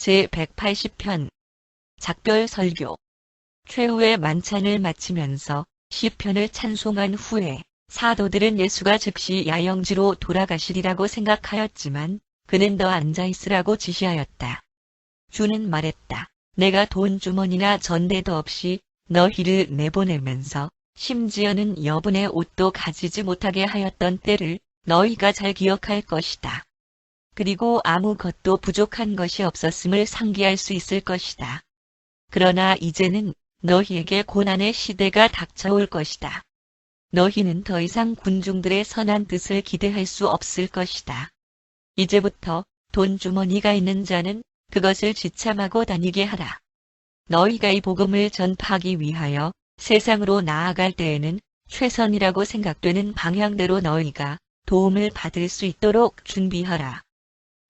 제180편 작별 설교. 최후의 만찬을 마치면서 시편을 찬송한 후에 사도들은 예수가 즉시 야영지로 돌아가시리라고 생각하였지만 그는 더 앉아있으라고 지시하였다. 주는 말했다. 내가 돈 주머니나 전대도 없이 너희를 내보내면서 심지어는 여분의 옷도 가지지 못하게 하였던 때를 너희가 잘 기억할 것이다. 그리고 아무것도 부족한 것이 없었음을 상기할 수 있을 것이다. 그러나 이제는 너희에게 고난의 시대가 닥쳐올 것이다. 너희는 더 이상 군중들의 선한 뜻을 기대할 수 없을 것이다. 이제부터 돈 주머니가 있는 자는 그것을 지참하고 다니게 하라. 너희가 이 복음을 전파하기 위하여 세상으로 나아갈 때에는 최선이라고 생각되는 방향대로 너희가 도움을 받을 수 있도록 준비하라.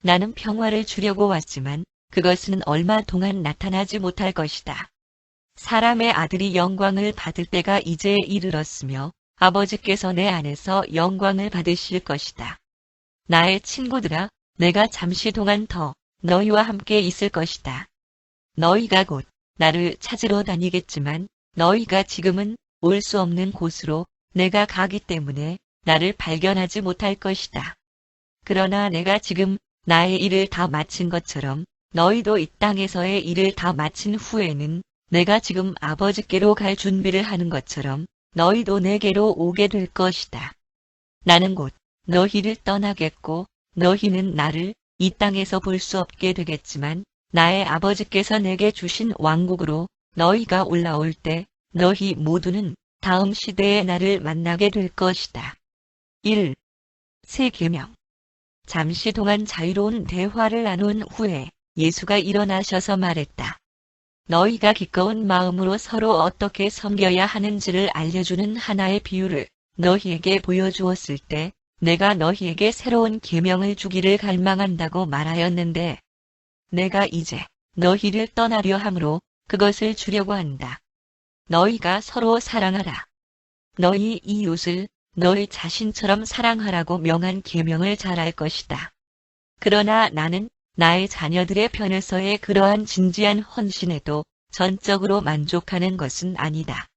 나는 평화를 주려고 왔지만 그것은 얼마 동안 나타나지 못할 것이다. 사람의 아들이 영광을 받을 때가 이제 이르렀으며 아버지께서 내 안에서 영광을 받으실 것이다. 나의 친구들아, 내가 잠시 동안 더 너희와 함께 있을 것이다. 너희가 곧 나를 찾으러 다니겠지만 너희가 지금은 올 수 없는 곳으로 내가 가기 때문에 나를 발견하지 못할 것이다. 그러나 내가 지금 나의 일을 다 마친 것처럼 너희도 이 땅에서의 일을 다 마친 후에는 내가 지금 아버지께로 갈 준비를 하는 것처럼 너희도 내게로 오게 될 것이다. 나는 곧 너희를 떠나겠고 너희는 나를 이 땅에서 볼 수 없게 되겠지만 나의 아버지께서 내게 주신 왕국으로 너희가 올라올 때 너희 모두는 다음 시대에 나를 만나게 될 것이다. 1. 새 계명. 잠시 동안 자유로운 대화를 나눈 후에 예수가 일어나셔서 말했다. 너희가 기꺼운 마음으로 서로 어떻게 섬겨야 하는지를 알려주는 하나의 비유를 너희에게 보여주었을 때 내가 너희에게 새로운 계명을 주기를 갈망한다고 말하였는데 내가 이제 너희를 떠나려 함으로 그것을 주려고 한다. 너희가 서로 사랑하라. 너희 이웃을 너희 자신처럼 사랑하라고 명한 계명을 잘 알 것이다. 그러나 나는 나의 자녀들의 편에서의 그러한 진지한 헌신에도 전적으로 만족하는 것은 아니다.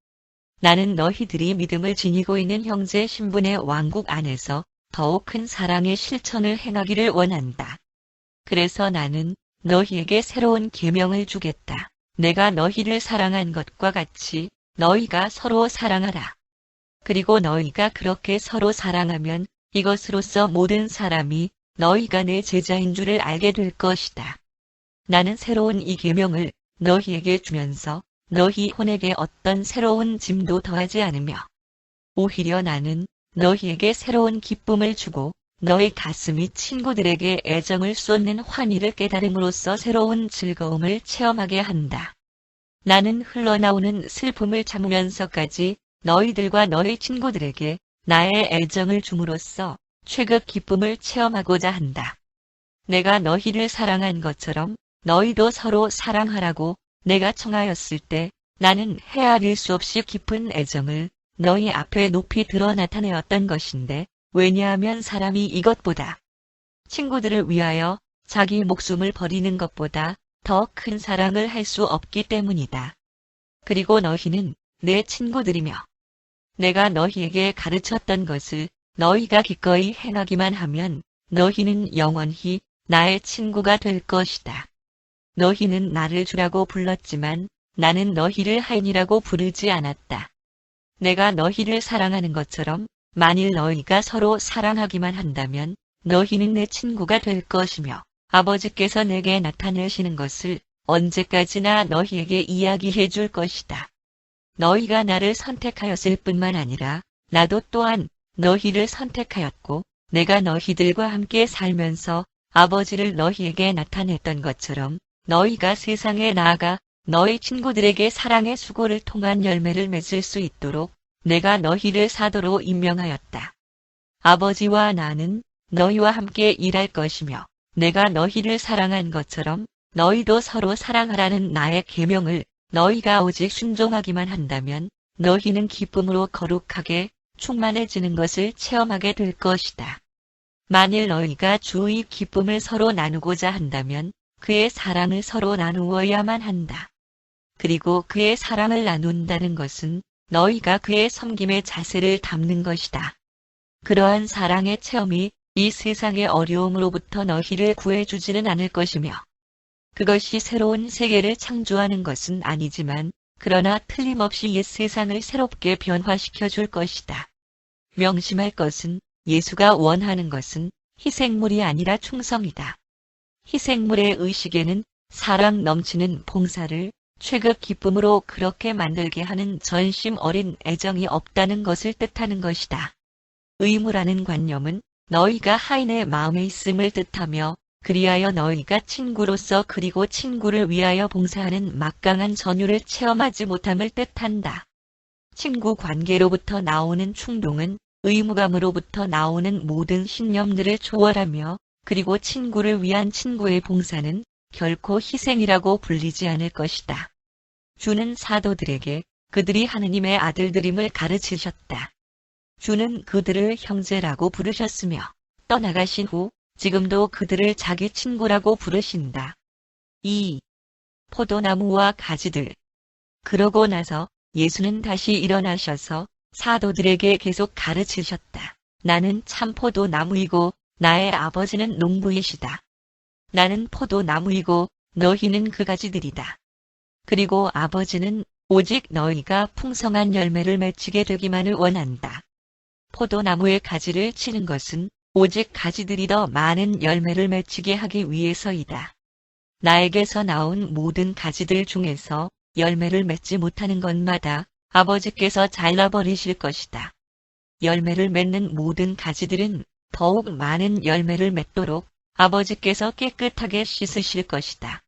나는 너희들이 믿음을 지니고 있는 형제 신분의 왕국 안에서 더욱 큰 사랑의 실천을 행하기를 원한다. 그래서 나는 너희에게 새로운 계명을 주겠다. 내가 너희를 사랑한 것과 같이 너희가 서로 사랑하라. 그리고 너희가 그렇게 서로 사랑하면 이것으로써 모든 사람이 너희가 내 제자인 줄을 알게 될 것이다. 나는 새로운 이 계명을 너희에게 주면서 너희 혼에게 어떤 새로운 짐도 더하지 않으며 오히려 나는 너희에게 새로운 기쁨을 주고 너희 가슴이 친구들에게 애정을 쏟는 환희를 깨달음으로써 새로운 즐거움을 체험하게 한다. 나는 흘러나오는 슬픔을 참으면서까지 너희들과 너희 친구들에게 나의 애정을 줌으로써 최극 기쁨을 체험하고자 한다. 내가 너희를 사랑한 것처럼 너희도 서로 사랑하라고 내가 청하였을 때 나는 헤아릴 수 없이 깊은 애정을 너희 앞에 높이 들어 나타내었던 것인데 왜냐하면 사람이 이것보다 친구들을 위하여 자기 목숨을 버리는 것보다 더 큰 사랑을 할 수 없기 때문이다. 그리고 너희는 내 친구들이며 내가 너희에게 가르쳤던 것을 너희가 기꺼이 행하기만 하면 너희는 영원히 나의 친구가 될 것이다. 너희는 나를 주라고 불렀지만 나는 너희를 하인이라고 부르지 않았다. 내가 너희를 사랑하는 것처럼 만일 너희가 서로 사랑하기만 한다면 너희는 내 친구가 될 것이며 아버지께서 내게 나타내시는 것을 언제까지나 너희에게 이야기해 줄 것이다. 너희가 나를 선택하였을 뿐만 아니라 나도 또한 너희를 선택하였고 내가 너희들과 함께 살면서 아버지를 너희에게 나타냈던 것처럼 너희가 세상에 나아가 너희 친구들에게 사랑의 수고를 통한 열매를 맺을 수 있도록 내가 너희를 사도로 임명하였다. 아버지와 나는 너희와 함께 일할 것이며 내가 너희를 사랑한 것처럼 너희도 서로 사랑하라는 나의 계명을 너희가 오직 순종하기만 한다면 너희는 기쁨으로 거룩하게 충만해지는 것을 체험하게 될 것이다. 만일 너희가 주의 기쁨을 서로 나누고자 한다면 그의 사랑을 서로 나누어야만 한다. 그리고 그의 사랑을 나눈다는 것은 너희가 그의 섬김의 자세를 담는 것이다. 그러한 사랑의 체험이 이 세상의 어려움으로부터 너희를 구해주지는 않을 것이며 그것이 새로운 세계를 창조하는 것은 아니지만 그러나 틀림없이 옛 세상을 새롭게 변화시켜 줄 것이다. 명심할 것은 예수가 원하는 것은 희생물이 아니라 충성이다. 희생물의 의식에는 사랑 넘치는 봉사를 최극 기쁨으로 그렇게 만들게 하는 전심 어린 애정이 없다는 것을 뜻하는 것이다. 의무라는 관념은 너희가 하인의 마음에 있음을 뜻하며 그리하여 너희가 친구로서 그리고 친구를 위하여 봉사하는 막강한 전율을 체험하지 못함을 뜻한다. 친구 관계로부터 나오는 충동은 의무감으로부터 나오는 모든 신념들을 초월하며 그리고 친구를 위한 친구의 봉사는 결코 희생이라고 불리지 않을 것이다. 주는 사도들에게 그들이 하느님의 아들들임을 가르치셨다. 주는 그들을 형제라고 부르셨으며 떠나가신 후 지금도 그들을 자기 친구라고 부르신다. 2. 포도나무와 가지들. 그러고 나서 예수는 다시 일어나셔서 사도들에게 계속 가르치셨다. 나는 참 포도나무이고 나의 아버지는 농부이시다. 나는 포도나무이고 너희는 그 가지들이다. 그리고 아버지는 오직 너희가 풍성한 열매를 맺히게 되기만을 원한다. 포도나무의 가지를 치는 것은 오직 가지들이 더 많은 열매를 맺히게 하기 위해서이다. 나에게서 나온 모든 가지들 중에서 열매를 맺지 못하는 것마다 아버지께서 잘라버리실 것이다. 열매를 맺는 모든 가지들은 더욱 많은 열매를 맺도록 아버지께서 깨끗하게 씻으실 것이다.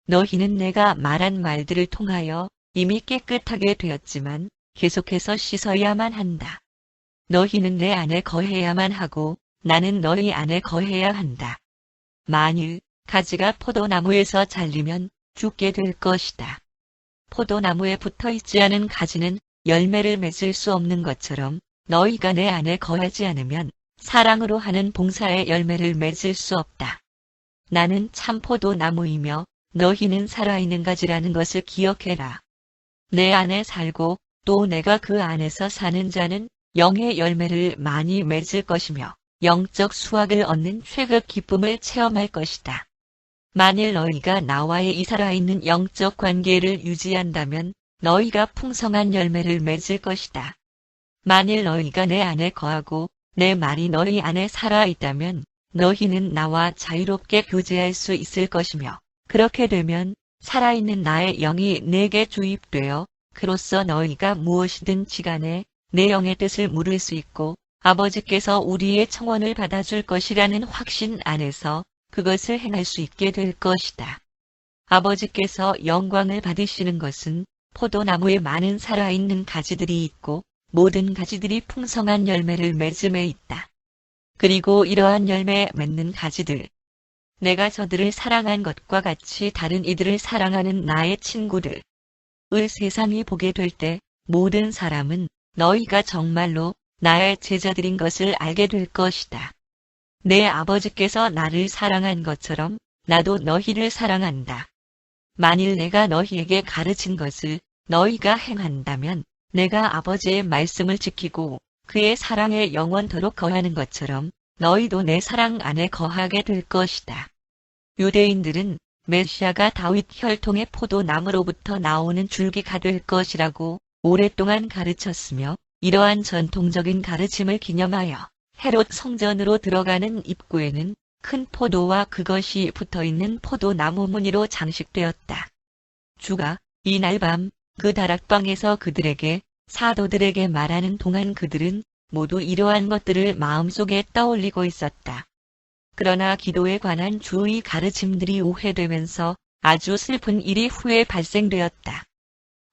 너희는 내가 말한 말들을 통하여 이미 깨끗하게 되었지만 계속해서 씻어야만 한다. 너희는 내 안에 거해야만 하고 나는 너희 안에 거해야 한다. 만일 가지가 포도나무에서 잘리면 죽게 될 것이다. 포도나무에 붙어있지 않은 가지는 열매를 맺을 수 없는 것처럼 너희가 내 안에 거하지 않으면 사랑으로 하는 봉사의 열매를 맺을 수 없다. 나는 참 포도나무이며 너희는 살아있는 가지라는 것을 기억해라. 내 안에 살고 또 내가 그 안에서 사는 자는 영의 열매를 많이 맺을 것이며 영적 수확을 얻는 최극 기쁨을 체험할 것이다. 만일 너희가 나와의 이 살아있는 영적 관계를 유지한다면 너희가 풍성한 열매를 맺을 것이다. 만일 너희가 내 안에 거하고 내 말이 너희 안에 살아있다면 너희는 나와 자유롭게 교제할 수 있을 것이며 그렇게 되면 살아있는 나의 영이 내게 주입되어 그로써 너희가 무엇이든 지간에 내 영의 뜻을 물을 수 있고 아버지께서 우리의 청원을 받아줄 것이라는 확신 안에서 그것을 행할 수 있게 될 것이다. 아버지께서 영광을 받으시는 것은 포도나무에 많은 살아있는 가지들이 있고 모든 가지들이 풍성한 열매를 맺음에 있다. 그리고 이러한 열매 맺는 가지들, 내가 저들을 사랑한 것과 같이 다른 이들을 사랑하는 나의 친구들, 을 세상이 보게 될 때 모든 사람은 너희가 정말로 나의 제자들인 것을 알게 될 것이다. 내 아버지께서 나를 사랑한 것처럼 나도 너희를 사랑한다. 만일 내가 너희에게 가르친 것을 너희가 행한다면 내가 아버지의 말씀을 지키고 그의 사랑에 영원토록 거하는 것처럼 너희도 내 사랑 안에 거하게 될 것이다. 유대인들은 메시아가 다윗 혈통의 포도나무로부터 나오는 줄기가 될 것이라고 오랫동안 가르쳤으며 이러한 전통적인 가르침을 기념하여 헤롯 성전으로 들어가는 입구에는 큰 포도와 그것이 붙어있는 포도나무 무늬로 장식되었다. 주가 이날 밤 그 다락방에서 그들에게 사도들에게 말하는 동안 그들은 모두 이러한 것들을 마음속에 떠올리고 있었다. 그러나 기도에 관한 주의 가르침들이 오해되면서 아주 슬픈 일이 후에 발생되었다.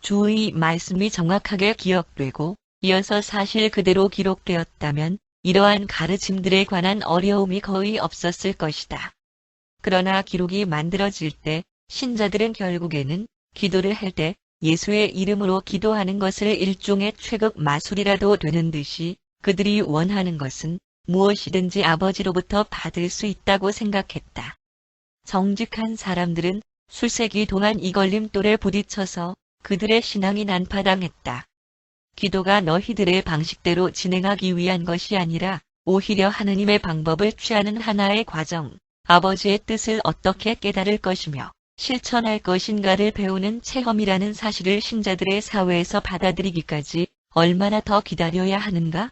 주의 말씀이 정확하게 기억되고 이어서 사실 그대로 기록되었다면 이러한 가르침들에 관한 어려움이 거의 없었을 것이다. 그러나 기록이 만들어질 때 신자들은 결국에는 기도를 할 때 예수의 이름으로 기도하는 것을 일종의 최극 마술이라도 되는 듯이 그들이 원하는 것은 무엇이든지 아버지로부터 받을 수 있다고 생각했다. 정직한 사람들은 수세기 동안 이 걸림돌에 부딪혀서 그들의 신앙이 난파당했다. 기도가 너희들의 방식대로 진행하기 위한 것이 아니라 오히려 하느님의 방법을 취하는 하나의 과정, 아버지의 뜻을 어떻게 깨달을 것이며 실천할 것인가를 배우는 체험이라는 사실을 신자들의 사회에서 받아들이기까지 얼마나 더 기다려야 하는가?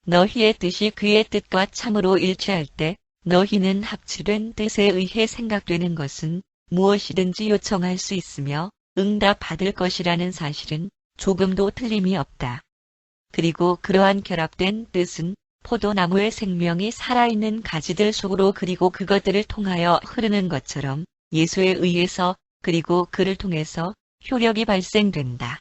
너희의 뜻이 그의 뜻과 참으로 일치할 때 너희는 합치된 뜻에 의해 생각되는 것은 무엇이든지 요청할 수 있으며 응답받을 것이라는 사실은 조금도 틀림이 없다. 그리고 그러한 결합된 뜻은 포도나무의 생명이 살아있는 가지들 속으로 그리고 그것들을 통하여 흐르는 것처럼 예수에 의해서 그리고 그를 통해서 효력이 발생된다.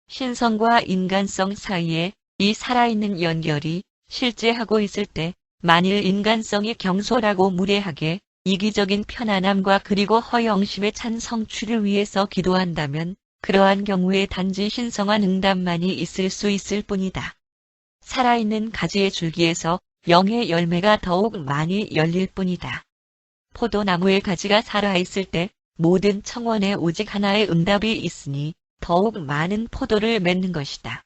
신성과 인간성 사이에 이 살아있는 연결이 실제하고 있을 때 만일 인간성이 경솔하고 무례하게 이기적인 편안함과 그리고 허영심에 찬 성취를 위해서 기도한다면 그러한 경우에 단지 신성한 응답만이 있을 수 있을 뿐이다. 살아있는 가지의 줄기에서 영의 열매가 더욱 많이 열릴 뿐이다. 포도나무의 가지가 살아있을 때 모든 청원에 오직 하나의 응답이 있으니 더욱 많은 포도를 맺는 것이다.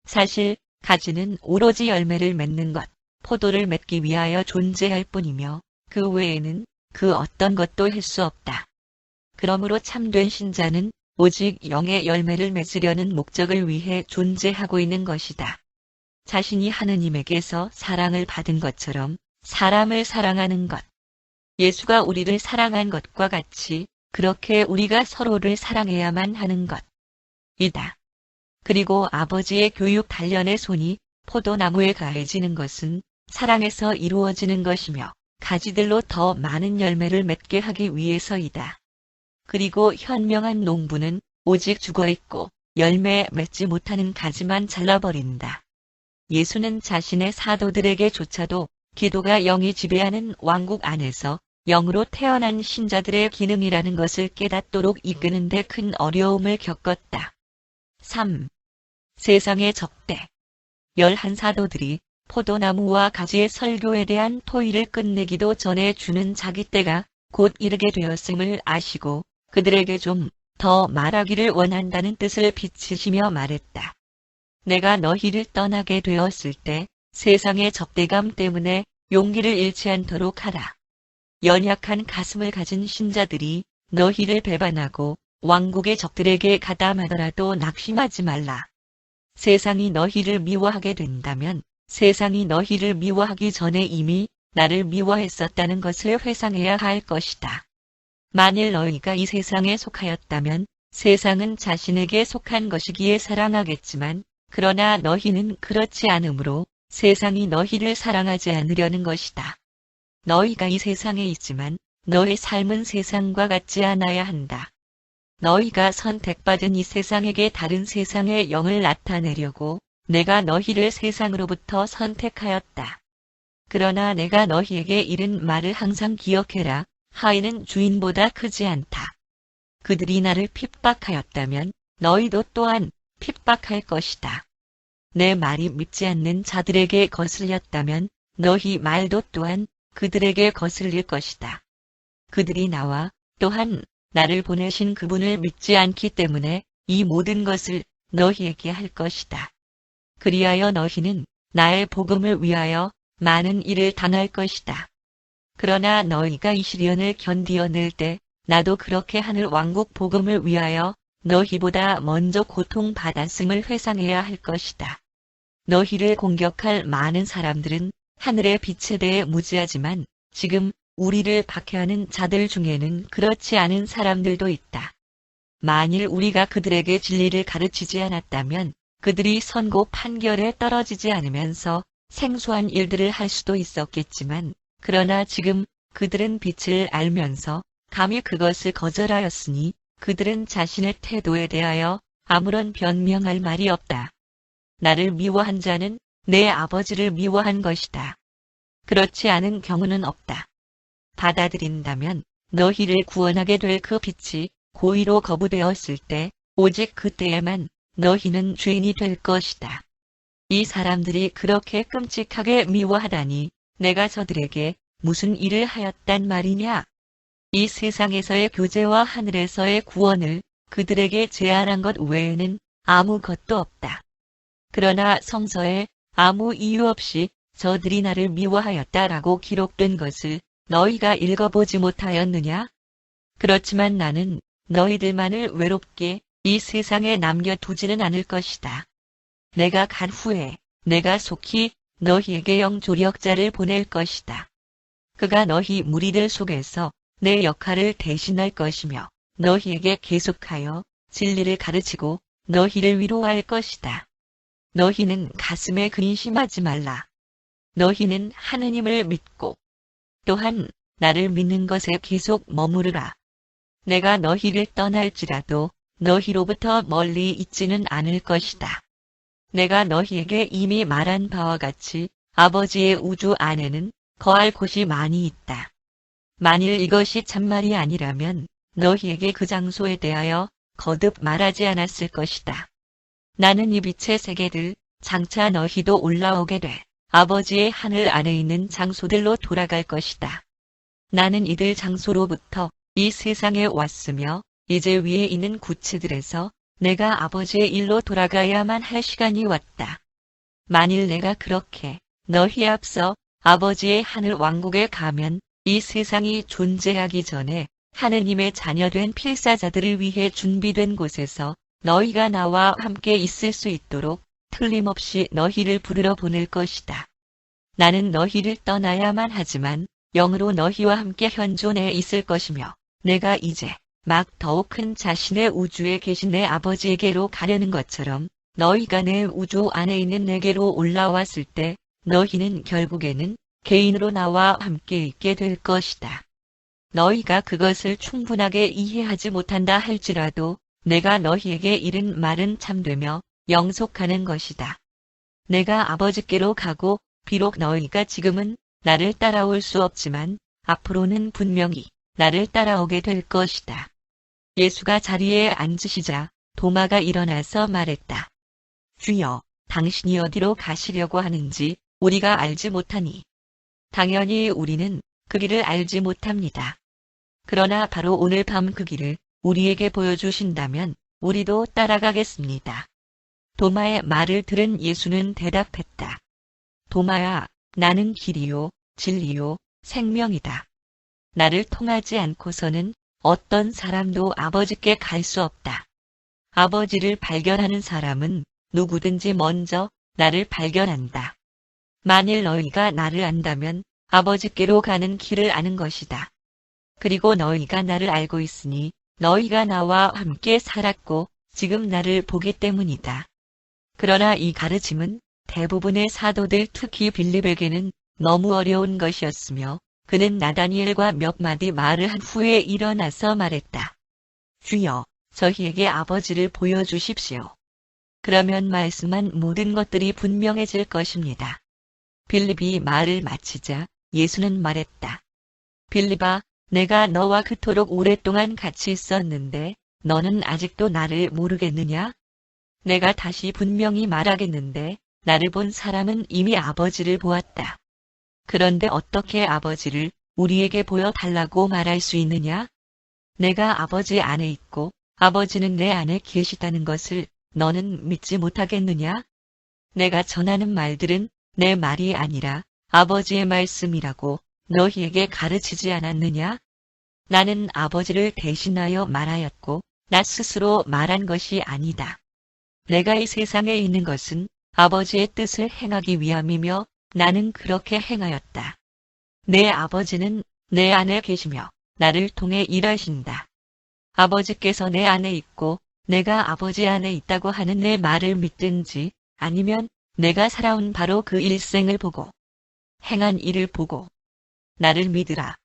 사실 가지는 오로지 열매를 맺는 것, 포도를 맺기 위하여 존재할 뿐이며 그 외에는 그 어떤 것도 할 수 없다. 그러므로 참된 신자는 오직 영의 열매를 맺으려는 목적을 위해 존재하고 있는 것이다. 자신이 하느님에게서 사랑을 받은 것처럼 사람을 사랑하는 것. 예수가 우리를 사랑한 것과 같이 그렇게 우리가 서로를 사랑해야만 하는 것. 이다. 그리고 아버지의 교육 단련의 손이 포도나무에 가해지는 것은 사랑에서 이루어지는 것이며 가지들로 더 많은 열매를 맺게 하기 위해서이다. 그리고 현명한 농부는 오직 죽어있고 열매 맺지 못하는 가지만 잘라버린다. 예수는 자신의 사도들에게조차도 기도가 영이 지배하는 왕국 안에서 영으로 태어난 신자들의 기능이라는 것을 깨닫도록 이끄는 데 큰 어려움을 겪었다. 3. 세상의 적대. 11사도들이 포도나무와 가지의 설교에 대한 토의를 끝내기도 전에 주는 자기 때가 곧 이르게 되었음을 아시고 그들에게 좀 더 말하기를 원한다는 뜻을 비치시며 말했다. 내가 너희를 떠나게 되었을 때 세상의 적대감 때문에 용기를 잃지 않도록 하라. 연약한 가슴을 가진 신자들이 너희를 배반하고 왕국의 적들에게 가담하더라도 낙심하지 말라. 세상이 너희를 미워하게 된다면 세상이 너희를 미워하기 전에 이미 나를 미워했었다는 것을 회상해야 할 것이다. 만일 너희가 이 세상에 속하였다면 세상은 자신에게 속한 것이기에 사랑하겠지만 그러나 너희는 그렇지 않으므로 세상이 너희를 사랑하지 않으려는 것이다. 너희가 이 세상에 있지만 너의 삶은 세상과 같지 않아야 한다. 너희가 선택받은 이 세상에게 다른 세상의 영을 나타내려고 내가 너희를 세상으로부터 선택하였다. 그러나 내가 너희에게 이른 말을 항상 기억해라. 하인은 주인보다 크지 않다. 그들이 나를 핍박하였다면 너희도 또한 핍박할 것이다. 내 말이 믿지 않는 자들에게 거슬렸다면 너희 말도 또한 그들에게 거슬릴 것이다. 그들이 나와 또한 나를 보내신 그분을 믿지 않기 때문에 이 모든 것을 너희에게 할 것이다. 그리하여 너희는 나의 복음을 위하여 많은 일을 당할 것이다. 그러나 너희가 이 시련을 견디어낼 때 나도 그렇게 하늘 왕국 복음을 위하여 너희보다 먼저 고통받았음을 회상해야 할 것이다. 너희를 공격할 많은 사람들은 하늘의 빛에 대해 무지하지만 지금 우리를 박해하는 자들 중에는 그렇지 않은 사람들도 있다. 만일 우리가 그들에게 진리를 가르치지 않았다면 그들이 선고 판결에 떨어지지 않으면서 생소한 일들을 할 수도 있었겠지만 그러나 지금 그들은 빛을 알면서 감히 그것을 거절하였으니 그들은 자신의 태도에 대하여 아무런 변명할 말이 없다. 나를 미워한 자는 내 아버지를 미워한 것이다. 그렇지 않은 경우는 없다. 받아들인다면 너희를 구원하게 될 그 빛이 고의로 거부되었을 때 오직 그때에만 너희는 죄인이 될 것이다. 이 사람들이 그렇게 끔찍하게 미워하다니 내가 저들에게 무슨 일을 하였단 말이냐? 이 세상에서의 교제와 하늘에서의 구원을 그들에게 제안한 것 외에는 아무것도 없다. 그러나 성서에 아무 이유 없이 저들이 나를 미워하였다라고 기록된 것을 너희가 읽어보지 못하였느냐? 그렇지만 나는 너희들만을 외롭게 이 세상에 남겨두지는 않을 것이다. 내가 간 후에 내가 속히 너희에게 영조력자를 보낼 것이다. 그가 너희 무리들 속에서 내 역할을 대신할 것이며 너희에게 계속하여 진리를 가르치고 너희를 위로할 것이다. 너희는 가슴에 근심하지 말라. 너희는 하느님을 믿고 또한 나를 믿는 것에 계속 머무르라. 내가 너희를 떠날지라도 너희로부터 멀리 있지는 않을 것이다. 내가 너희에게 이미 말한 바와 같이 아버지의 우주 안에는 거할 곳이 많이 있다. 만일 이것이 참말이 아니라면 너희에게 그 장소에 대하여 거듭 말하지 않았을 것이다. 나는 이 빛의 세계들 장차 너희도 올라오게 돼 아버지의 하늘 안에 있는 장소들로 돌아갈 것이다. 나는 이들 장소로부터 이 세상에 왔으며 이제 위에 있는 구체들에서 내가 아버지의 일로 돌아가야만 할 시간이 왔다. 만일 내가 그렇게 너희 앞서 아버지의 하늘 왕국에 가면 이 세상이 존재하기 전에 하느님의 자녀된 필사자들을 위해 준비된 곳에서 너희가 나와 함께 있을 수 있도록 틀림없이 너희를 부르러 보낼 것이다. 나는 너희를 떠나야만 하지만 영으로 너희와 함께 현존해 있을 것이며 내가 이제 막 더욱 큰 자신의 우주에 계신 내 아버지에게로 가려는 것처럼 너희가 내 우주 안에 있는 내게로 올라왔을 때 너희는 결국에는 개인으로 나와 함께 있게 될 것이다. 너희가 그것을 충분하게 이해하지 못한다 할지라도 내가 너희에게 이른 말은 참되며 영속하는 것이다. 내가 아버지께로 가고 비록 너희가 지금은 나를 따라올 수 없지만 앞으로는 분명히 나를 따라오게 될 것이다. 예수가 자리에 앉으시자 도마가 일어나서 말했다. 주여, 당신이 어디로 가시려고 하는지 우리가 알지 못하니. 당연히 우리는 그 길을 알지 못합니다. 그러나 바로 오늘 밤 그 길을 우리에게 보여주신다면 우리도 따라가겠습니다. 도마의 말을 들은 예수는 대답했다. 도마야, 나는 길이요, 진리요, 생명이다. 나를 통하지 않고서는 어떤 사람도 아버지께 갈 수 없다. 아버지를 발견하는 사람은 누구든지 먼저 나를 발견한다. 만일 너희가 나를 안다면 아버지께로 가는 길을 아는 것이다. 그리고 너희가 나를 알고 있으니 너희가 나와 함께 살았고 지금 나를 보기 때문이다. 그러나 이 가르침은 대부분의 사도들 특히 빌립에게는 너무 어려운 것이었으며 그는 나다니엘과 몇 마디 말을 한 후에 일어나서 말했다. 주여, 저희에게 아버지를 보여주십시오. 그러면 말씀한 모든 것들이 분명해질 것입니다. 빌립이 말을 마치자 예수는 말했다. 빌립아, 내가 너와 그토록 오랫동안 같이 있었는데 너는 아직도 나를 모르겠느냐? 내가 다시 분명히 말하겠는데 나를 본 사람은 이미 아버지를 보았다. 그런데 어떻게 아버지를 우리에게 보여달라고 말할 수 있느냐? 내가 아버지 안에 있고 아버지는 내 안에 계시다는 것을 너는 믿지 못하겠느냐? 내가 전하는 말들은 내 말이 아니라 아버지의 말씀이라고 너희에게 가르치지 않았느냐? 나는 아버지를 대신하여 말하였고 나 스스로 말한 것이 아니다. 내가 이 세상에 있는 것은 아버지의 뜻을 행하기 위함이며 나는 그렇게 행하였다. 내 아버지는 내 안에 계시며 나를 통해 일하신다. 아버지께서 내 안에 있고 내가 아버지 안에 있다고 하는 내 말을 믿든지 아니면 내가 살아온 바로 그 일생을 보고 행한 일을 보고 나를 믿으라.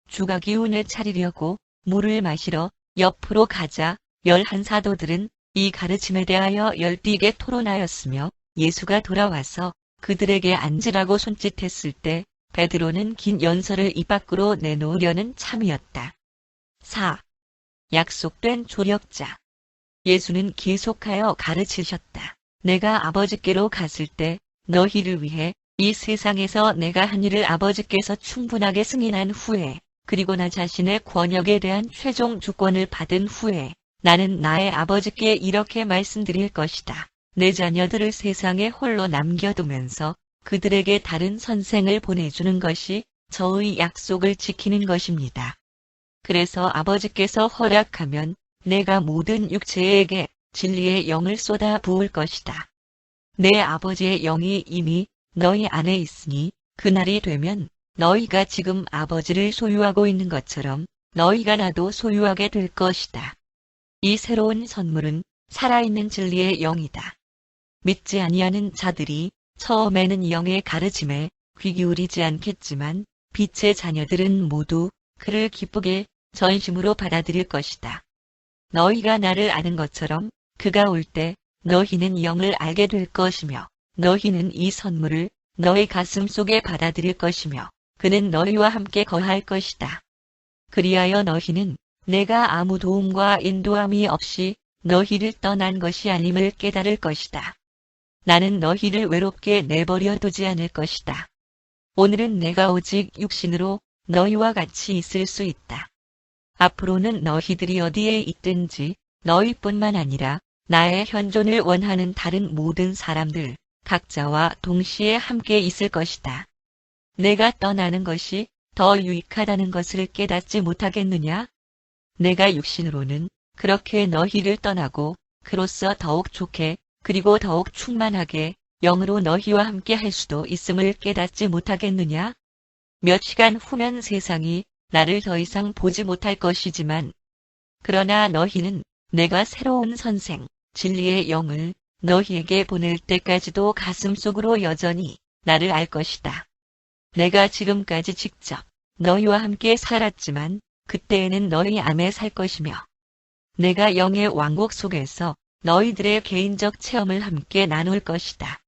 주가 기운을 차리려고 물을 마시러 옆으로 가자 11 사도들은 이 가르침에 대하여 열띠게 토론하였으며 예수가 돌아와서 그들에게 앉으라고 손짓했을 때 베드로는 긴 연설을 입 밖으로 내놓으려는 참이었다. 4. 약속된 조력자. 예수는 계속하여 가르치셨다. 내가 아버지께로 갔을 때 너희를 위해 이 세상에서 내가 한 일을 아버지께서 충분하게 승인한 후에 그리고 나 자신의 권역에 대한 최종 주권을 받은 후에 나는 나의 아버지께 이렇게 말씀드릴 것이다. 내 자녀들을 세상에 홀로 남겨두면서 그들에게 다른 선생을 보내주는 것이 저의 약속을 지키는 것입니다. 그래서 아버지께서 허락하면 내가 모든 육체에게 진리의 영을 쏟아 부을 것이다. 내 아버지의 영이 이미 너희 안에 있으니 그날이 되면 너희가 지금 아버지를 소유하고 있는 것처럼 너희가 나도 소유하게 될 것이다. 이 새로운 선물은 살아있는 진리의 영이다. 믿지 아니하는 자들이 처음에는 영의 가르침에 귀 기울이지 않겠지만 빛의 자녀들은 모두 그를 기쁘게 전심으로 받아들일 것이다. 너희가 나를 아는 것처럼 그가 올 때 너희는 영을 알게 될 것이며 너희는 이 선물을 너희 가슴 속에 받아들일 것이며 그는 너희와 함께 거할 것이다. 그리하여 너희는 내가 아무 도움과 인도함이 없이 너희를 떠난 것이 아님을 깨달을 것이다. 나는 너희를 외롭게 내버려 두지 않을 것이다. 오늘은 내가 오직 육신으로 너희와 같이 있을 수 있다. 앞으로는 너희들이 어디에 있든지 너희뿐만 아니라 나의 현존을 원하는 다른 모든 사람들, 각자와 동시에 함께 있을 것이다. 내가 떠나는 것이 더 유익하다는 것을 깨닫지 못하겠느냐? 내가 육신으로는 그렇게 너희를 떠나고 그로써 더욱 좋게 그리고 더욱 충만하게 영으로 너희와 함께 할 수도 있음을 깨닫지 못하겠느냐? 몇 시간 후면 세상이 나를 더 이상 보지 못할 것이지만 그러나 너희는 내가 새로운 선생, 진리의 영을 너희에게 보낼 때까지도 가슴속으로 여전히 나를 알 것이다. 내가 지금까지 직접 너희와 함께 살았지만 그때에는 너희 안에 살 것이며 내가 영의 왕국 속에서 너희들의 개인적 체험을 함께 나눌 것이다.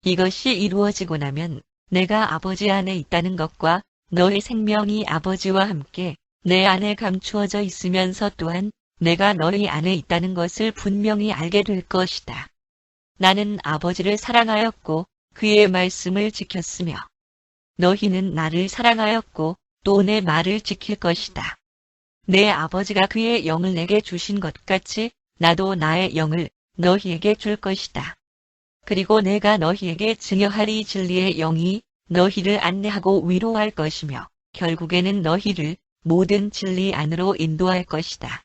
이것이 이루어지고 나면 내가 아버지 안에 있다는 것과 너희 생명이 아버지와 함께 내 안에 감추어져 있으면서 또한 내가 너희 안에 있다는 것을 분명히 알게 될 것이다. 나는 아버지를 사랑하였고 그의 말씀을 지켰으며 너희는 나를 사랑하였고 또 내 말을 지킬 것이다. 내 아버지가 그의 영을 내게 주신 것 같이 나도 나의 영을 너희에게 줄 것이다. 그리고 내가 너희에게 증여할 이 진리의 영이 너희를 안내하고 위로할 것이며 결국에는 너희를 모든 진리 안으로 인도할 것이다.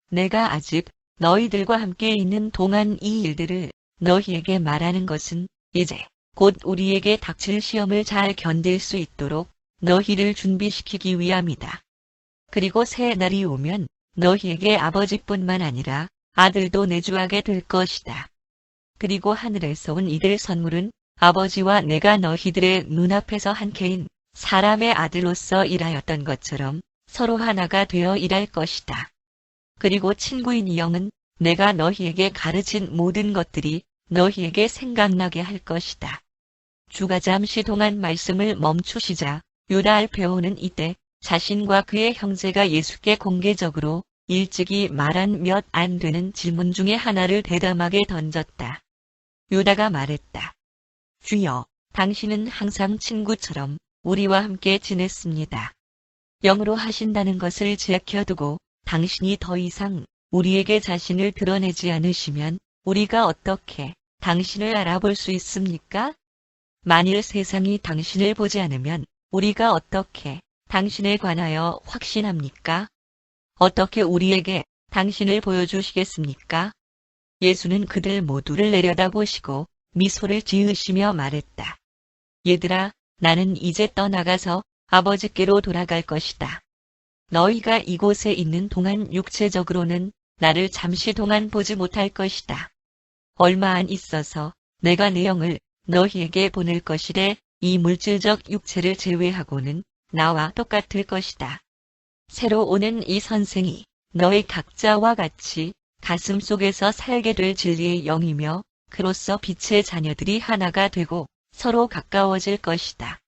내가 아직 너희들과 함께 있는 동안 이 일들을 너희에게 말하는 것은 이제 곧 우리에게 닥칠 시험을 잘 견딜 수 있도록 너희를 준비시키기 위함이다. 그리고 새 날이 오면 너희에게 아버지뿐만 아니라 아들도 내주하게 될 것이다. 그리고 하늘에서 온 이들 선물은 아버지와 내가 너희들의 눈앞에서 한 개인 사람의 아들로서 일하였던 것처럼 서로 하나가 되어 일할 것이다. 그리고 친구인 영은 내가 너희에게 가르친 모든 것들이 너희에게 생각나게 할 것이다. 주가 잠시 동안 말씀을 멈추시자 유다 알페오는 이때 자신과 그의 형제가 예수께 공개적으로 일찍이 말한 몇 안 되는 질문 중에 하나를 대담하게 던졌다. 유다가 말했다. 주여, 당신은 항상 친구처럼 우리와 함께 지냈습니다. 영으로 하신다는 것을 지켜두고 당신이 더 이상 우리에게 자신을 드러내지 않으시면 우리가 어떻게 당신을 알아볼 수 있습니까? 만일 세상이 당신을 보지 않으면 우리가 어떻게 당신에 관하여 확신합니까? 어떻게 우리에게 당신을 보여주시겠습니까? 예수는 그들 모두를 내려다보시고 미소를 지으시며 말했다. 얘들아, 나는 이제 떠나가서 아버지께로 돌아갈 것이다. 너희가 이곳에 있는 동안 육체적으로는 나를 잠시 동안 보지 못할 것이다. 얼마 안 있어서 내가 내 영을 너희에게 보낼 것이래. 이 물질적 육체를 제외하고는 나와 똑같을 것이다. 새로 오는 이 선생이 너희 각자와 같이 가슴 속에서 살게 될 진리의 영이며 그로써 빛의 자녀들이 하나가 되고 서로 가까워질 것이다.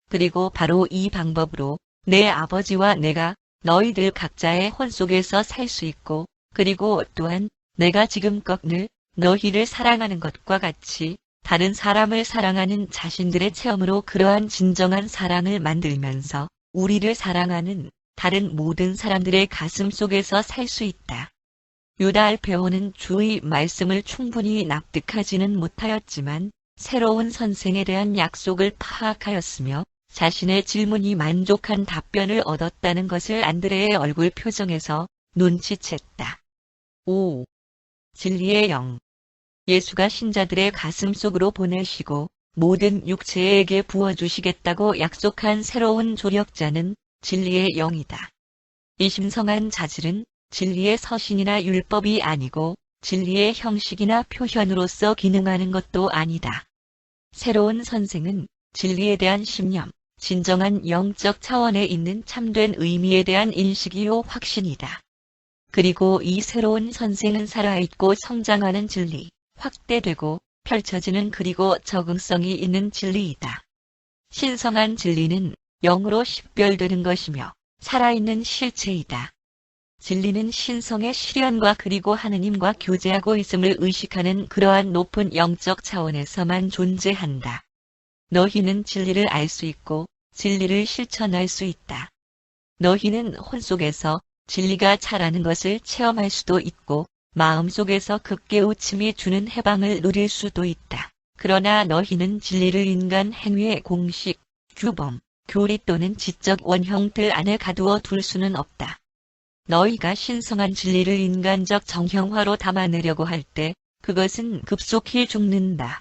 그리고 바로 이 방법으로 내 아버지와 내가 너희들 각자의 혼 속에서 살 수 있고 그리고 또한 내가 지금껏 늘 너희를 사랑하는 것과 같이 다른 사람을 사랑하는 자신들의 체험으로 그러한 진정한 사랑을 만들면서 우리를 사랑하는 다른 모든 사람들의 가슴 속에서 살 수 있다. 유다 알페오는 주의 말씀을 충분히 납득하지는 못하였지만 새로운 선생에 대한 약속을 파악하였으며 자신의 질문이 만족한 답변을 얻었다는 것을 안드레의 얼굴 표정에서 눈치챘다. 5. 진리의 영. 예수가 신자들의 가슴 속으로 보내시고 모든 육체에게 부어주시겠다고 약속한 새로운 조력자는 진리의 영이다. 이 신성한 자질은 진리의 서신이나 율법이 아니고 진리의 형식이나 표현으로서 기능하는 것도 아니다. 새로운 선생은 진리에 대한 신념, 진정한 영적 차원에 있는 참된 의미에 대한 인식이요 확신이다. 그리고 이 새로운 선생은 살아있고 성장하는 진리, 확대되고 펼쳐지는 그리고 적응성이 있는 진리이다. 신성한 진리는 영으로 식별되는 것이며 살아있는 실체이다. 진리는 신성의 실현과 그리고 하느님과 교제하고 있음을 의식하는 그러한 높은 영적 차원에서만 존재한다. 너희는 진리를 알 수 있고 진리를 실천할 수 있다. 너희는 혼 속에서 진리가 자라는 것을 체험할 수도 있고 마음속에서 그 깨우침이 주는 해방을 누릴 수도 있다. 그러나 너희는 진리를 인간 행위의 공식, 규범, 교리 또는 지적 원형들 안에 가두어 둘 수는 없다. 너희가 신성한 진리를 인간적 정형화로 담아내려고 할 때 그것은 급속히 죽는다.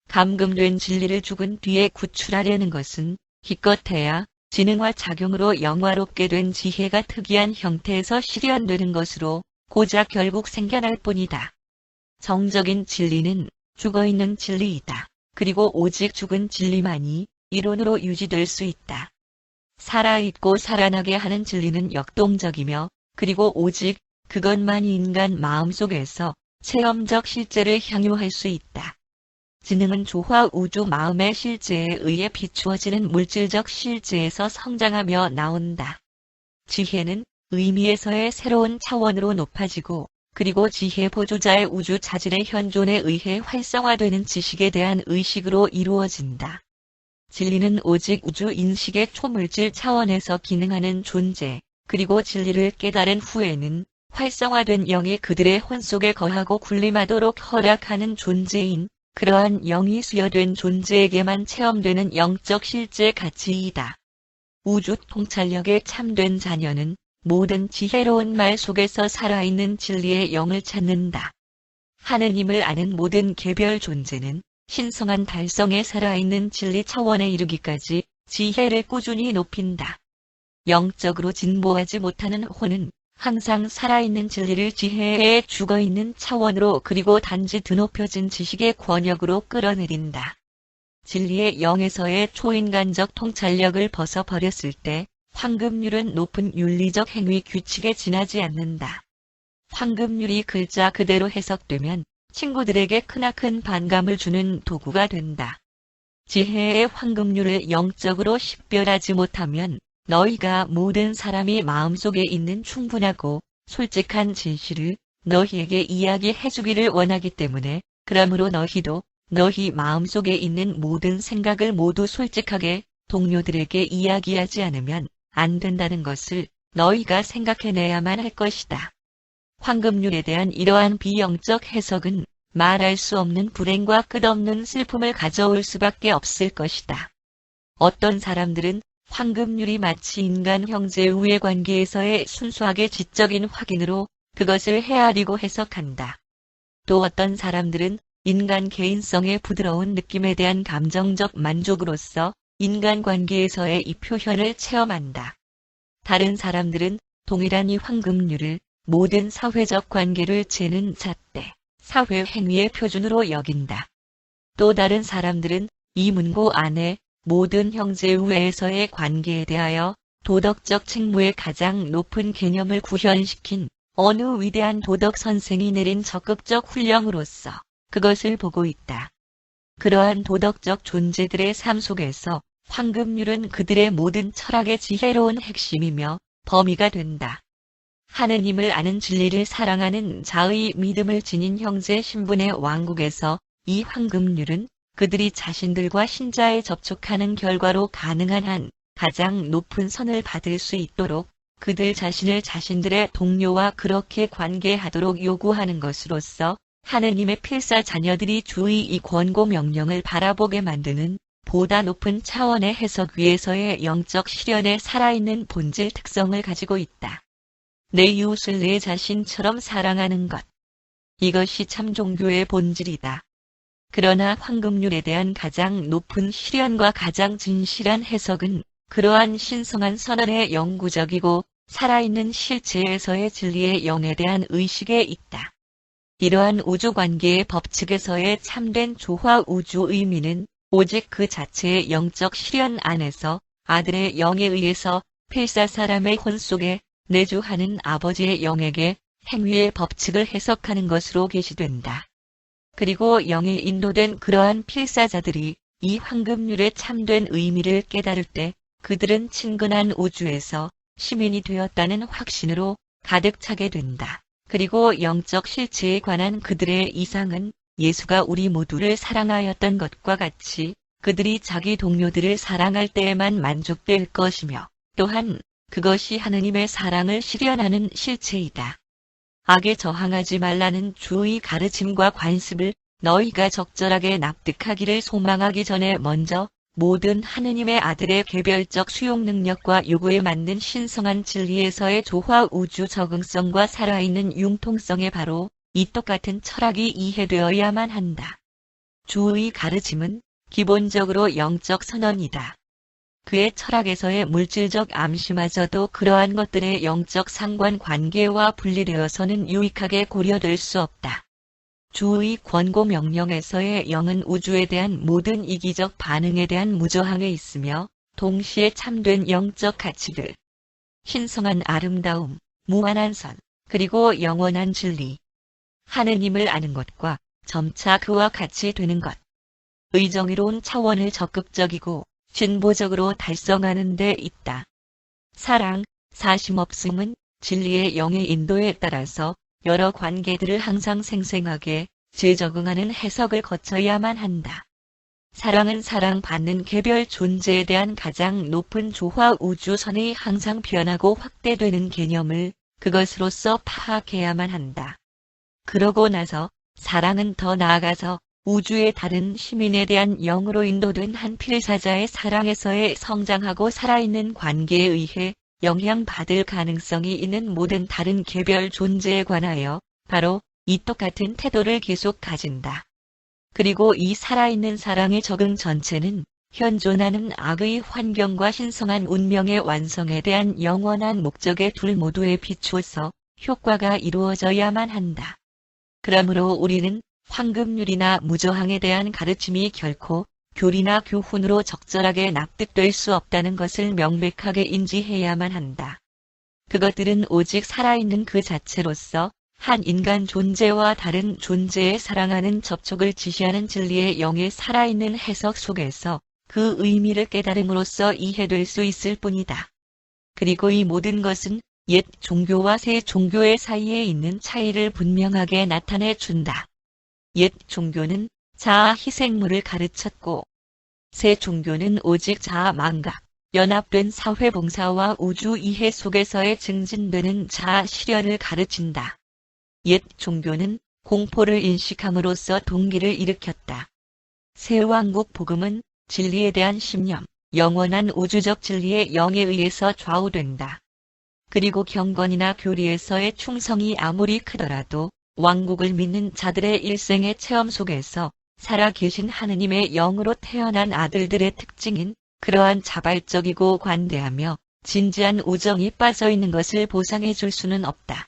감금된 진리를 죽은 뒤에 구출하려는 것은 기껏해야 지능화 작용으로 영화롭게 된 지혜가 특이한 형태에서 실현되는 것으로 고작 결국 생겨날 뿐이다. 정적인 진리는 죽어있는 진리이다. 그리고 오직 죽은 진리만이 이론으로 유지될 수 있다. 살아있고 살아나게 하는 진리는 역동적이며 그리고 오직 그것만이 인간 마음속에서 체험적 실제를 향유할 수 있다. 지능은 조화 우주 마음의 실제에 의해 비추어지는 물질적 실제에서 성장하며 나온다. 지혜는 의미에서의 새로운 차원으로 높아지고 그리고 지혜 보조자의 우주 자질의 현존에 의해 활성화되는 지식에 대한 의식으로 이루어진다. 진리는 오직 우주 인식의 초물질 차원에서 기능하는 존재, 그리고 진리를 깨달은 후에는 활성화된 영이 그들의 혼 속에 거하고 군림하도록 허락하는 존재인 그러한 영이 수여된 존재에게만 체험되는 영적 실제 가치이다. 우주 통찰력의 참된 자녀는 모든 지혜로운 말 속에서 살아있는 진리의 영을 찾는다. 하느님을 아는 모든 개별 존재는 신성한 달성에 살아있는 진리 차원에 이르기까지 지혜를 꾸준히 높인다. 영적으로 진보하지 못하는 혼은 항상 살아있는 진리를 지혜에 죽어있는 차원으로 그리고 단지 드높여진 지식의 권역으로 끌어내린다. 진리의 영에서의 초인간적 통찰력을 벗어버렸을 때 황금률은 높은 윤리적 행위 규칙에 지나지 않는다. 황금률이 글자 그대로 해석되면 친구들에게 크나큰 반감을 주는 도구가 된다. 지혜의 황금률을 영적으로 식별하지 못하면 너희가 모든 사람이 마음속에 있는 충분하고 솔직한 진실을 너희에게 이야기해주기를 원하기 때문에 그러므로 너희도 너희 마음속에 있는 모든 생각을 모두 솔직하게 동료들에게 이야기하지 않으면 안 된다는 것을 너희가 생각해내야만 할 것이다. 황금률에 대한 이러한 비영적 해석은 말할 수 없는 불행과 끝없는 슬픔을 가져올 수밖에 없을 것이다. 어떤 사람들은 황금률이 마치 인간 형제 우애 관계에서의 순수하게 지적인 확인으로 그것을 헤아리고 해석한다. 또 어떤 사람들은 인간 개인성의 부드러운 느낌에 대한 감정적 만족으로서 인간관계에서의 이 표현을 체험한다. 다른 사람들은 동일한 이 황금률을 모든 사회적 관계를 재는 잣대, 사회 행위의 표준으로 여긴다. 또 다른 사람들은 이 문구 안에 모든 형제우애에서의 관계에 대하여 도덕적 책무의 가장 높은 개념을 구현시킨 어느 위대한 도덕 선생이 내린 적극적 훈령으로서 그것을 보고 있다. 그러한 도덕적 존재들의 삶 속에서 황금률은 그들의 모든 철학의 지혜로운 핵심이며 범위가 된다. 하느님을 아는 진리를 사랑하는 자의 믿음을 지닌 형제 신분의 왕국에서 이 황금률은 그들이 자신들과 신자에 접촉하는 결과로 가능한 한 가장 높은 선을 받을 수 있도록 그들 자신을 자신들의 동료와 그렇게 관계하도록 요구하는 것으로서 하느님의 필사 자녀들이 주의 이 권고 명령을 바라보게 만드는 보다 높은 차원의 해석 위에서의 영적 실현에 살아있는 본질 특성을 가지고 있다. 내 이웃을 내 자신처럼 사랑하는 것. 이것이 참 종교의 본질이다. 그러나 황금률에 대한 가장 높은 실현과 가장 진실한 해석은 그러한 신성한 선언의 영구적이고 살아있는 실체에서의 진리의 영에 대한 의식에 있다. 이러한 우주관계의 법칙에서의 참된 조화 우주 의미는 오직 그 자체의 영적 실현 안에서 아들의 영에 의해서 필사 사람의 혼 속에 내주하는 아버지의 영에게 행위의 법칙을 해석하는 것으로 계시된다. 그리고 영에 인도된 그러한 필사자들이 이 황금률의 참된 의미를 깨달을 때 그들은 친근한 우주에서 시민이 되었다는 확신으로 가득 차게 된다. 그리고 영적 실체에 관한 그들의 이상은 예수가 우리 모두를 사랑하였던 것과 같이 그들이 자기 동료들을 사랑할 때에만 만족될 것이며 또한 그것이 하느님의 사랑을 실현하는 실체이다. 악에 저항하지 말라는 주의 가르침과 관습을 너희가 적절하게 납득하기를 소망하기 전에 먼저 모든 하느님의 아들의 개별적 수용 능력과 요구에 맞는 신성한 진리에서의 조화 우주 적응성과 살아있는 융통성에 바로 이 똑같은 철학이 이해되어야만 한다. 주의 가르침은 기본적으로 영적 선언이다. 그의 철학에서의 물질적 암시마저도 그러한 것들의 영적 상관관계와 분리되어서는 유익하게 고려될 수 없다. 주의 권고 명령에서의 영은 우주에 대한 모든 이기적 반응에 대한 무저항에 있으며 동시에 참된 영적 가치들, 신성한 아름다움, 무한한 선, 그리고 영원한 진리, 하느님을 아는 것과 점차 그와 같이 되는 것, 의정의로운 차원을 적극적이고 진보적으로 달성하는 데 있다. 사랑, 사심없음은 진리의 영의 인도에 따라서 여러 관계들을 항상 생생하게 재적응하는 해석을 거쳐야만 한다. 사랑은 사랑받는 개별 존재에 대한 가장 높은 조화 우주선의 항상 변하고 확대되는 개념을 그것으로서 파악해야만 한다. 그러고 나서 사랑은 더 나아가서 우주의 다른 시민에 대한 영으로 인도된 한 필사자의 사랑에서의 성장하고 살아있는 관계에 의해 영향받을 가능성이 있는 모든 다른 개별 존재에 관하여 바로 이 똑같은 태도를 계속 가진다. 그리고 이 살아있는 사랑의 적응 전체는 현존하는 악의 환경과 신성한 운명의 완성에 대한 영원한 목적의 둘 모두에 비추어서 효과가 이루어져야만 한다. 그러므로 우리는 황금률이나 무저항에 대한 가르침이 결코 교리나 교훈으로 적절하게 납득될 수 없다는 것을 명백하게 인지해야만 한다. 그것들은 오직 살아있는 그 자체로서 한 인간 존재와 다른 존재에 사랑하는 접촉을 지시하는 진리의 영의 살아있는 해석 속에서 그 의미를 깨달음으로써 이해될 수 있을 뿐이다. 그리고 이 모든 것은 옛 종교와 새 종교의 사이에 있는 차이를 분명하게 나타내 준다. 옛 종교는 자아 희생물을 가르쳤고 새 종교는 오직 자아 망각, 연합된 사회봉사와 우주 이해 속에서의 증진되는 자아 실현을 가르친다. 옛 종교는 공포를 인식함으로써 동기를 일으켰다. 새 왕국 복음은 진리에 대한 신념, 영원한 우주적 진리의 영에 의해서 좌우된다. 그리고 경건이나 교리에서의 충성이 아무리 크더라도 왕국을 믿는 자들의 일생의 체험 속에서 살아계신 하느님의 영으로 태어난 아들들의 특징인 그러한 자발적이고 관대하며 진지한 우정이 빠져있는 것을 보상해 줄 수는 없다.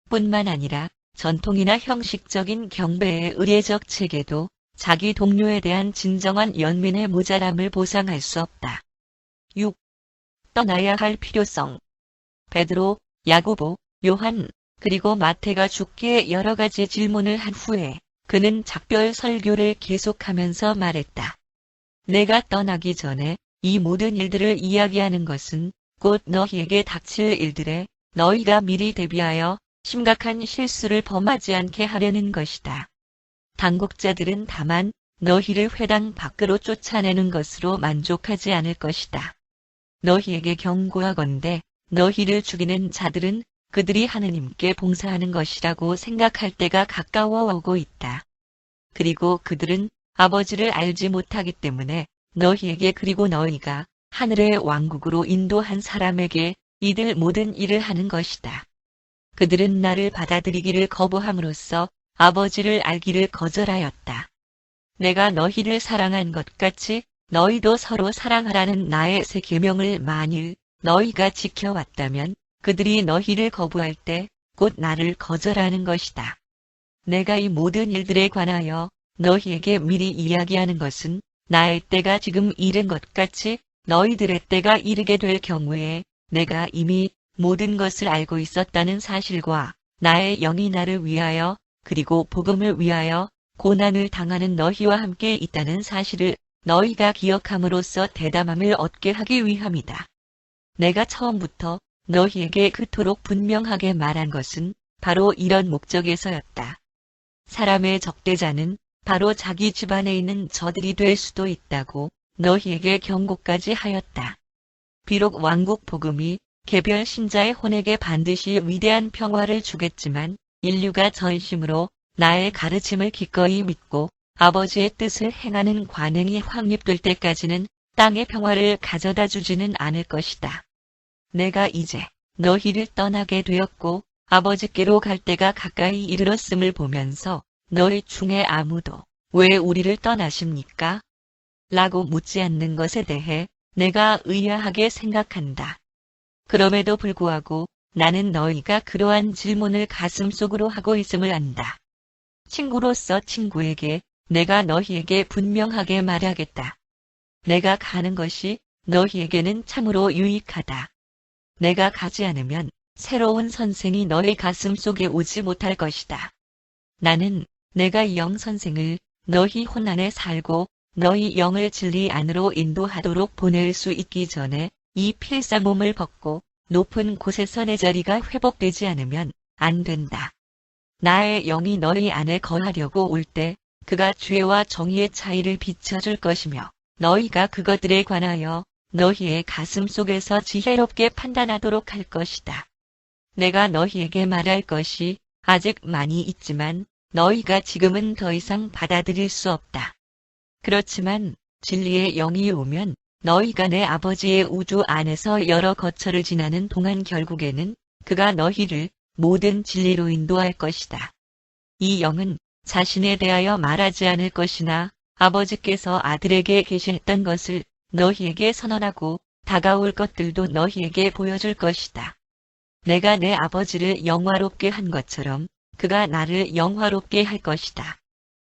뿐만 아니라 전통이나 형식적인 경배의 의례적 체계도 자기 동료에 대한 진정한 연민의 모자람을 보상할 수 없다. 6. 떠나야 할 필요성. 베드로, 야고보, 요한, 그리고 마태가 주께 여러 가지 질문을 한 후에 그는 작별 설교를 계속하면서 말했다. 내가 떠나기 전에 이 모든 일들을 이야기하는 것은 곧 너희에게 닥칠 일들에 너희가 미리 대비하여 심각한 실수를 범하지 않게 하려는 것이다. 당국자들은 다만 너희를 회당 밖으로 쫓아내는 것으로 만족하지 않을 것이다. 너희에게 경고하건대 너희를 죽이는 자들은 그들이 하느님께 봉사하는 것이라고 생각할 때가 가까워 오고 있다. 그리고 그들은 아버지를 알지 못하기 때문에 너희에게 그리고 너희가 하늘의 왕국으로 인도한 사람에게 이들 모든 일을 하는 것이다. 그들은 나를 받아들이기를 거부함으로써 아버지를 알기를 거절하였다. 내가 너희를 사랑한 것 같이 너희도 서로 사랑하라는 나의 새 계명을 만일 너희가 지켜왔다면 그들이 너희를 거부할 때 곧 나를 거절하는 것이다. 내가 이 모든 일들에 관하여 너희에게 미리 이야기하는 것은 나의 때가 지금 이른 것 같이 너희들의 때가 이르게 될 경우에 내가 이미 모든 것을 알고 있었다는 사실과 나의 영이 나를 위하여 그리고 복음을 위하여 고난을 당하는 너희와 함께 있다는 사실을 너희가 기억함으로써 대담함을 얻게 하기 위함이다. 내가 처음부터 너희에게 그토록 분명하게 말한 것은 바로 이런 목적에서였다. 사람의 적대자는 바로 자기 집안에 있는 저들이 될 수도 있다고 너희에게 경고까지 하였다. 비록 왕국 복음이 개별 신자의 혼에게 반드시 위대한 평화를 주겠지만 인류가 전심으로 나의 가르침을 기꺼이 믿고 아버지의 뜻을 행하는 관행이 확립될 때까지는 땅의 평화를 가져다 주지는 않을 것이다. 내가 이제 너희를 떠나게 되었고 아버지께로 갈 때가 가까이 이르렀음을 보면서 너희 중에 아무도 왜 우리를 떠나십니까? 라고 묻지 않는 것에 대해 내가 의아하게 생각한다. 그럼에도 불구하고 나는 너희가 그러한 질문을 가슴속으로 하고 있음을 안다. 친구로서 친구에게 내가 너희에게 분명하게 말하겠다. 내가 가는 것이 너희에게는 참으로 유익하다. 내가 가지 않으면 새로운 선생이 너희 가슴 속에 오지 못할 것이다. 나는 내가 이 영 선생을 너희 혼 안에 살고 너희 영을 진리 안으로 인도하도록 보낼 수 있기 전에 이 필사 몸을 벗고 높은 곳에서 내 자리가 회복되지 않으면 안 된다. 나의 영이 너희 안에 거하려고 올 때 그가 죄와 정의의 차이를 비춰줄 것이며 너희가 그것들에 관하여 너희의 가슴 속에서 지혜롭게 판단하도록 할 것이다. 내가 너희에게 말할 것이 아직 많이 있지만 너희가 지금은 더 이상 받아들일 수 없다. 그렇지만 진리의 영이 오면 너희가 내 아버지의 우주 안에서 여러 거처를 지나는 동안 결국에는 그가 너희를 모든 진리로 인도할 것이다. 이 영은 자신에 대하여 말하지 않을 것이나 아버지께서 아들에게 계시했던 것을 너희에게 선언하고 다가올 것들도 너희에게 보여줄 것이다. 내가 내 아버지를 영화롭게 한 것처럼 그가 나를 영화롭게 할 것이다.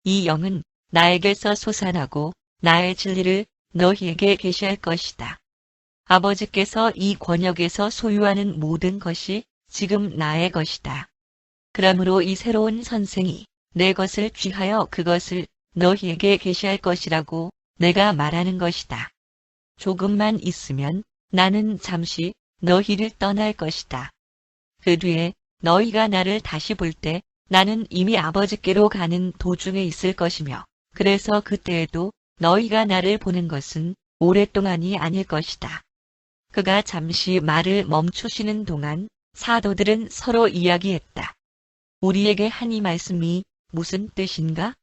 이 영은 나에게서 솟아나고 나의 진리를 너희에게 계시할 것이다. 아버지께서 이 권역에서 소유하는 모든 것이 지금 나의 것이다. 그러므로 이 새로운 선생이 내 것을 취하여 그것을 너희에게 계시할 것이라고 내가 말하는 것이다. 조금만 있으면 나는 잠시 너희를 떠날 것이다. 그 뒤에 너희가 나를 다시 볼 때 나는 이미 아버지께로 가는 도중에 있을 것이며 그래서 그때에도 너희가 나를 보는 것은 오랫동안이 아닐 것이다. 그가 잠시 말을 멈추시는 동안 사도들은 서로 이야기했다. 우리에게 한 이 말씀이 무슨 뜻인가?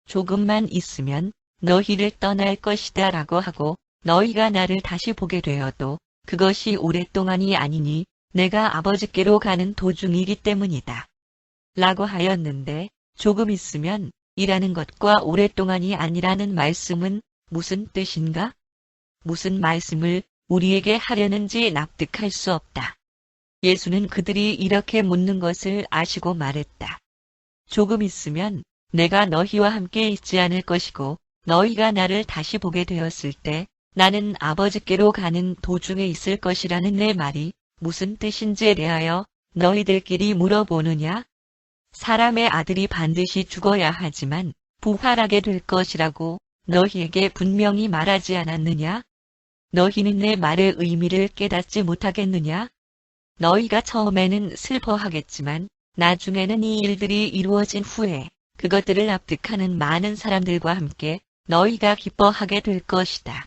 조금만 있으면 너희를 떠날 것이다 라고 하고 너희가 나를 다시 보게 되어도 그것이 오랫동안이 아니니 내가 아버지께로 가는 도중이기 때문이다. 라고 하였는데 조금 있으면 이라는 것과 오랫동안이 아니라는 말씀은 무슨 뜻인가? 무슨 말씀을 우리에게 하려는지 납득할 수 없다. 예수는 그들이 이렇게 묻는 것을 아시고 말했다. 조금 있으면 내가 너희와 함께 있지 않을 것이고 너희가 나를 다시 보게 되었을 때 나는 아버지께로 가는 도중에 있을 것이라는 내 말이 무슨 뜻인지에 대하여 너희들끼리 물어보느냐? 사람의 아들이 반드시 죽어야 하지만 부활하게 될 것이라고 너희에게 분명히 말하지 않았느냐? 너희는 내 말의 의미를 깨닫지 못하겠느냐? 너희가 처음에는 슬퍼하겠지만 나중에는 이 일들이 이루어진 후에 그것들을 납득하는 많은 사람들과 함께 너희가 기뻐하게 될 것이다.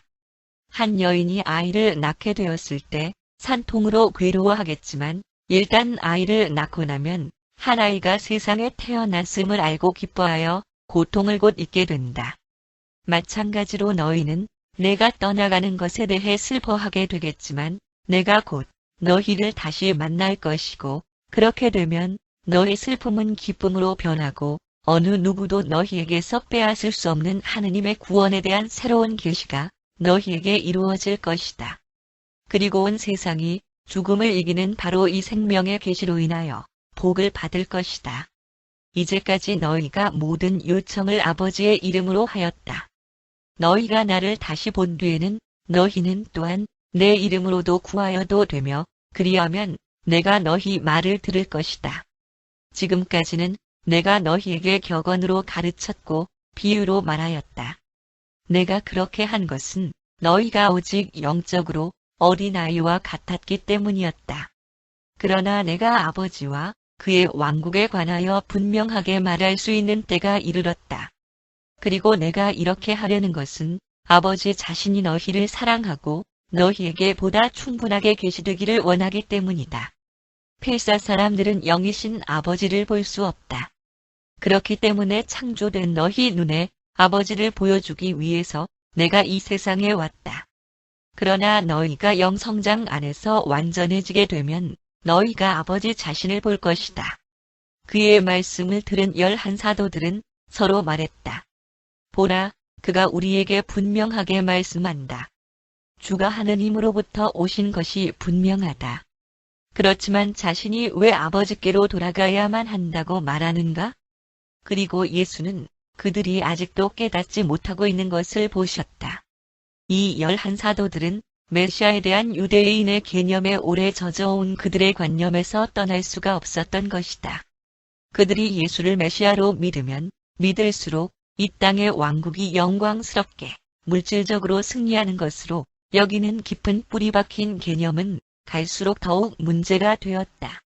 한 여인이 아이를 낳게 되었을 때 산통으로 괴로워하겠지만 일단 아이를 낳고 나면 한 아이가 세상에 태어났음을 알고 기뻐하여 고통을 곧 잊게 된다. 마찬가지로 너희는 내가 떠나가는 것에 대해 슬퍼하게 되겠지만 내가 곧 너희를 다시 만날 것이고 그렇게 되면 너희 슬픔은 기쁨으로 변하고 어느 누구도 너희에게서 빼앗을 수 없는 하느님의 구원에 대한 새로운 계시가 너희에게 이루어질 것이다. 그리고 온 세상이 죽음을 이기는 바로 이 생명의 계시로 인하여 복을 받을 것이다. 이제까지 너희가 모든 요청을 아버지의 이름으로 하였다. 너희가 나를 다시 본 뒤에는 너희는 또한 내 이름으로도 구하여도 되며 그리하면 내가 너희 말을 들을 것이다. 지금까지는 내가 너희에게 격언으로 가르쳤고 비유로 말하였다. 내가 그렇게 한 것은 너희가 오직 영적으로 어린아이와 같았기 때문이었다. 그러나 내가 아버지와 그의 왕국에 관하여 분명하게 말할 수 있는 때가 이르렀다. 그리고 내가 이렇게 하려는 것은 아버지 자신이 너희를 사랑하고 너희에게 보다 충분하게 계시되기를 원하기 때문이다. 필사 사람들은 영이신 아버지를 볼 수 없다. 그렇기 때문에 창조된 너희 눈에 아버지를 보여주기 위해서 내가 이 세상에 왔다. 그러나 너희가 영성장 안에서 완전해지게 되면 너희가 아버지 자신을 볼 것이다. 그의 말씀을 들은 11사도들은 서로 말했다. 보라, 그가 우리에게 분명하게 말씀한다. 주가 하느님으로부터 오신 것이 분명하다. 그렇지만 자신이 왜 아버지께로 돌아가야만 한다고 말하는가? 그리고 예수는 그들이 아직도 깨닫지 못하고 있는 것을 보셨다. 이 11사도들은 메시아에 대한 유대인의 개념에 오래 젖어온 그들의 관념에서 떠날 수가 없었던 것이다. 그들이 예수를 메시아로 믿으면 믿을수록 이 땅의 왕국이 영광스럽게 물질적으로 승리하는 것으로 여기는 깊은 뿌리 박힌 개념은 갈수록 더욱 문제가 되었다.